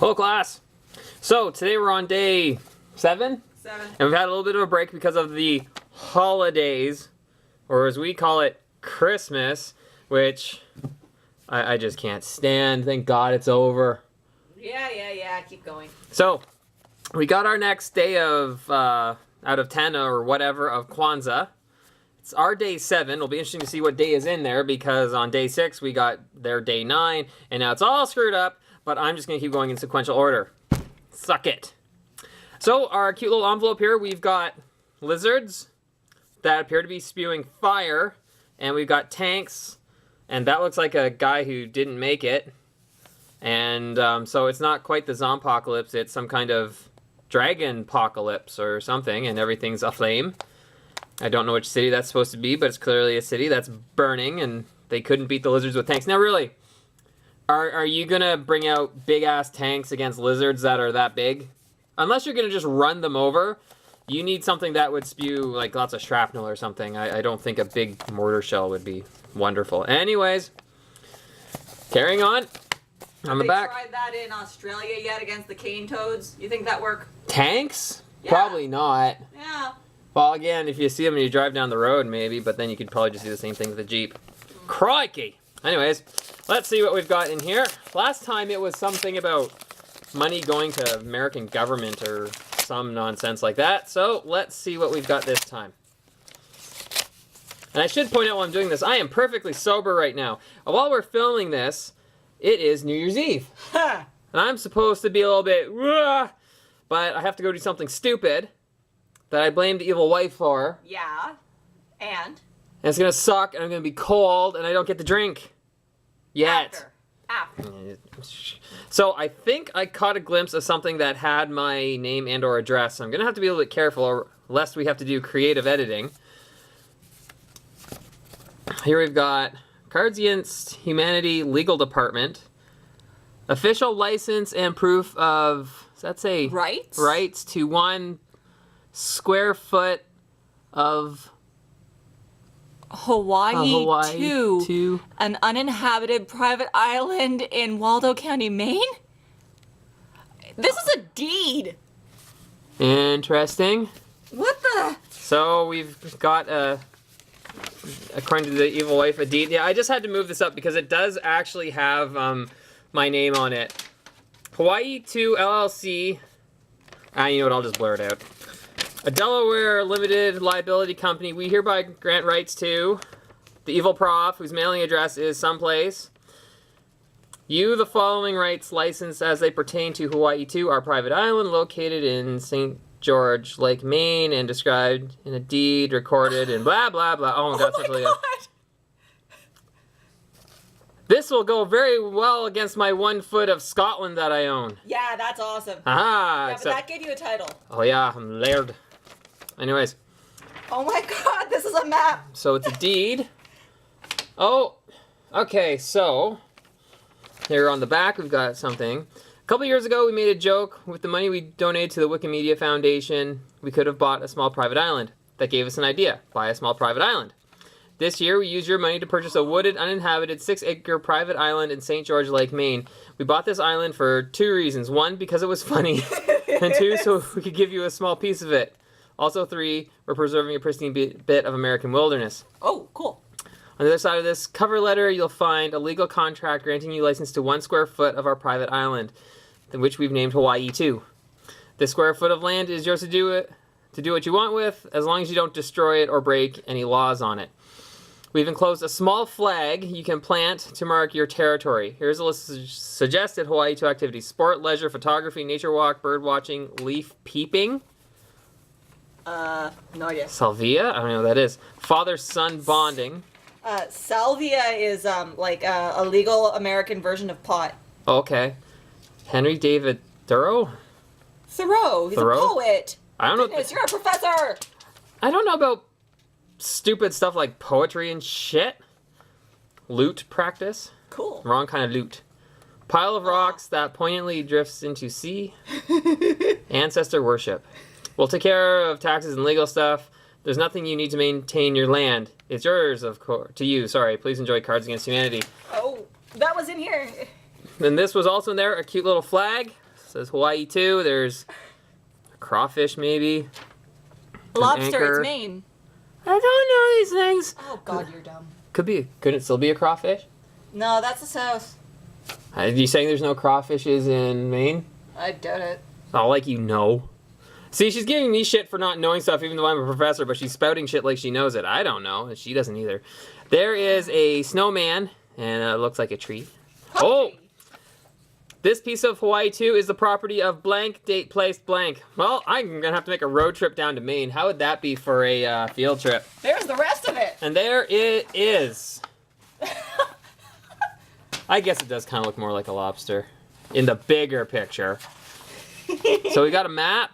Hello, class. So today we're on day 7? 7. And we've had a little bit of a break because of the holidays, or as we call it, Christmas, which I just can't stand. Thank God it's over. Yeah. Keep going. So we got our next day of out of 10 or whatever of Kwanzaa. It's our day 7. It'll be interesting to see what day is in there because on day 6 we got their day 9, and now it's all screwed up. But I'm just gonna keep going in sequential order. Suck it. So our cute little envelope here, we've got lizards that appear to be spewing fire, and we've got tanks, and that looks like a guy who didn't make it. And so it's not quite the zompocalypse, it's some kind of dragon apocalypse or something, and everything's aflame. I don't know which city that's supposed to be, but it's clearly a city that's burning, and they couldn't beat the lizards with tanks. Now really, are you gonna bring out big ass tanks against lizards that are that big? Unless you're gonna just run them over, you need something that would spew like lots of shrapnel or something. I don't think a big mortar shell would be wonderful. Anyways, carrying on. On the back. Have they tried that in Australia yet against the cane toads? You think that work? Tanks? Yeah. Probably not. Yeah. Well, again, if you see them and you drive down the road, maybe, but then you could probably just do the same thing with a Jeep. Crikey! Anyways, let's see what we've got in here. Last time it was something about money going to American government or some nonsense like that. So let's see what we've got this time. And I should point out while I'm doing this, I am perfectly sober right now. And while we're filming this, it is New Year's Eve. And I'm supposed to be a little bit, but I have to go do something stupid that I blame the evil wife for. Yeah. And it's gonna suck, and I'm gonna be cold, and I don't get to drink. Yet. After. So I think I caught a glimpse of something that had my name and or address. So I'm gonna have to be a little bit careful, lest we have to do creative editing. Here we've got Cards Against Humanity Legal Department. Official license and proof of, does that say? Rights? Rights to 1 square foot of Hawaii 2, 2. an uninhabited private island in Waldo County, Maine? This is a deed. Interesting. What the? So we've got according to the evil wife, a deed. Yeah, I just had to move this up because it does actually have my name on it. Hawaii 2 LLC. You know what? I'll just blur it out. A Delaware limited liability company. We hereby grant rights to the evil prof, whose mailing address is someplace. You, the following rights licensed as they pertain to Hawaii 2, our private island located in St. George Lake, Maine, and described in a deed recorded and blah, blah, blah. Oh my God, such a This will go very well against my 1 foot of Scotland that I own. Yeah, that's awesome. Aha! Yeah, but that gave you a title. Oh yeah, I'm laird. Anyways. Oh my God, this is a map. So it's a deed. Oh, okay, so here on the back we've got something. A couple years ago we made a joke with the money we donated to the Wikimedia Foundation. We could have bought a small private island. That gave us an idea. Buy a small private island. This year we used your money to purchase a wooded, uninhabited 6-acre private island in St. George Lake, Maine. We bought this island for 2 reasons. 1, because it was funny. And 2, so we could give you a small piece of it. Also 3, we're preserving a pristine bit of American wilderness. Oh, cool. On the other side of this cover letter, you'll find a legal contract granting you license to 1 square foot of our private island, which we've named Hawaii 2. This square foot of land is yours to do what you want with, as long as you don't destroy it or break any laws on it. We've enclosed a small flag you can plant to mark your territory. Here's a list of suggested Hawaii 2 activities: sport, leisure, photography, nature walk, bird watching, leaf peeping. No idea. Salvia? I don't know what that is. Father-son bonding. Salvia is like a legal American version of pot. Okay. Henry David Thoreau? Thoreau. He's Thoreau? a poet. I don't know. Goodness, you're a professor. I don't know about stupid stuff like poetry and shit. Lute practice. Cool. Wrong kind of lute. Pile of rocks that poignantly drifts into sea. Ancestor worship. We'll take care of taxes and legal stuff. There's nothing you need to maintain your land. It's yours, of course. To you, sorry. Please enjoy Cards Against Humanity. Oh, that was in here. And this was also in there, a cute little flag. says Hawaii 2. There's a crawfish, maybe. Lobster, anchor. it's Maine. I don't know these things. Oh, God, you're dumb. Couldn't it still be a crawfish? No, that's the South. Are you saying there's no crawfishes in Maine? I doubt it. Oh, like you know. See, she's giving me shit for not knowing stuff, even though I'm a professor, but she's spouting shit like she knows it. I don't know, and she doesn't either. There is a snowman, and it looks like a tree. Oh! This piece of Hawaii 2 is the property of blank, date, place, blank. Well, I'm going to have to make a road trip down to Maine. How would that be for a field trip? There's the rest of it. And there it is. I guess it does kind of look more like a lobster in the bigger picture. So we got a map.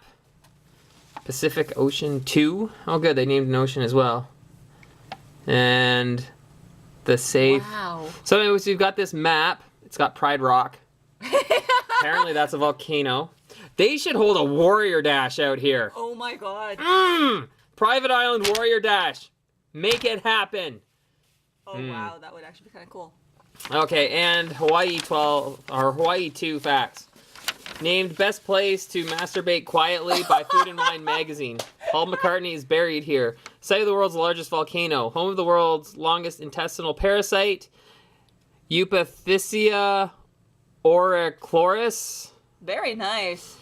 Pacific Ocean 2. Oh, good. They named an ocean as well. And the safe. Wow. So anyways, we've got this map. It's got Pride Rock. Apparently that's a volcano. They should hold a warrior dash out here. Oh my God. Private Island warrior dash. Make it happen. Oh wow, that would actually be kind of cool. Okay, and Hawaii 2 facts. Named best place to masturbate quietly by Food and Wine magazine. Paul McCartney is buried here. Site of the world's largest volcano. Home of the world's longest intestinal parasite. Eupathisia auricularis. Very nice.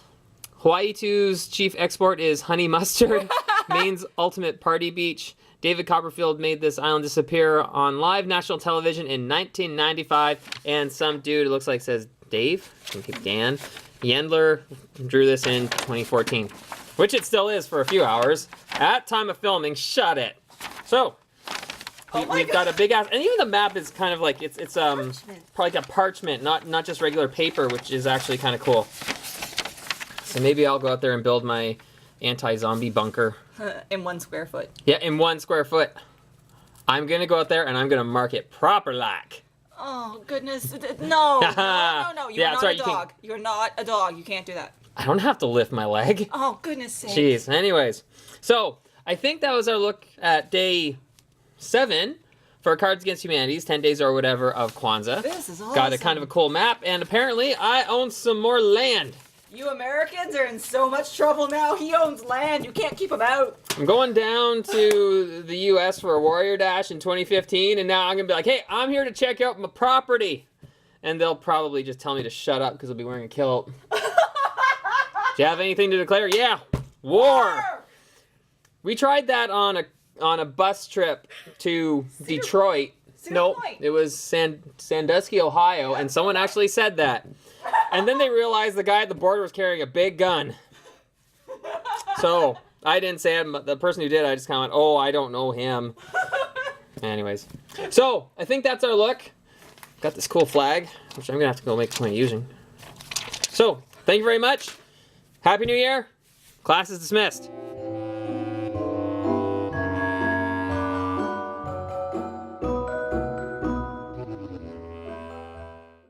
Hawaii 2's chief export is honey mustard. Maine's ultimate party beach. David Copperfield made this island disappear on live national television in 1995. And some dude, it looks like says Dave, I think it's Dan Yendler, drew this in 2014. Which it still is for a few hours. At time of filming, shut it. So, we've got a big ass, and even the map is kind of like, it's probably like a parchment, not just regular paper, which is actually kind of cool. So maybe I'll go out there and build my anti-zombie bunker. In 1 square foot. Yeah, in 1 square foot. I'm going to go out there and I'm going to mark it proper like. Oh, goodness. No. No. You're Yeah, not sorry, a you dog. You're not a dog. You can't do that. I don't have to lift my leg. Oh, goodness sake. Jeez. Anyways, so I think that was our look at day 7 for Cards Against Humanity's 10 days or whatever of Kwanzaa. This is awesome. Got a kind of a cool map, and apparently I own some more land. You Americans are in so much trouble now. He owns land. You can't keep him out. I'm going down to the U.S. for a Warrior Dash in 2015, and now I'm going to be like, hey, I'm here to check out my property. And they'll probably just tell me to shut up because I'll be wearing a kilt. Do you have anything to declare? Yeah, war. We tried that on a bus trip to Detroit. Nope, it was Sandusky, Ohio, and someone actually said that. And then they realized the guy at the border was carrying a big gun. So, I didn't say it, but the person who did, I just kind of went, oh, I don't know him. Anyways. So, I think that's our look. Got this cool flag, which I'm going to have to go make a point of using. So, thank you very much. Happy New Year. Class is dismissed.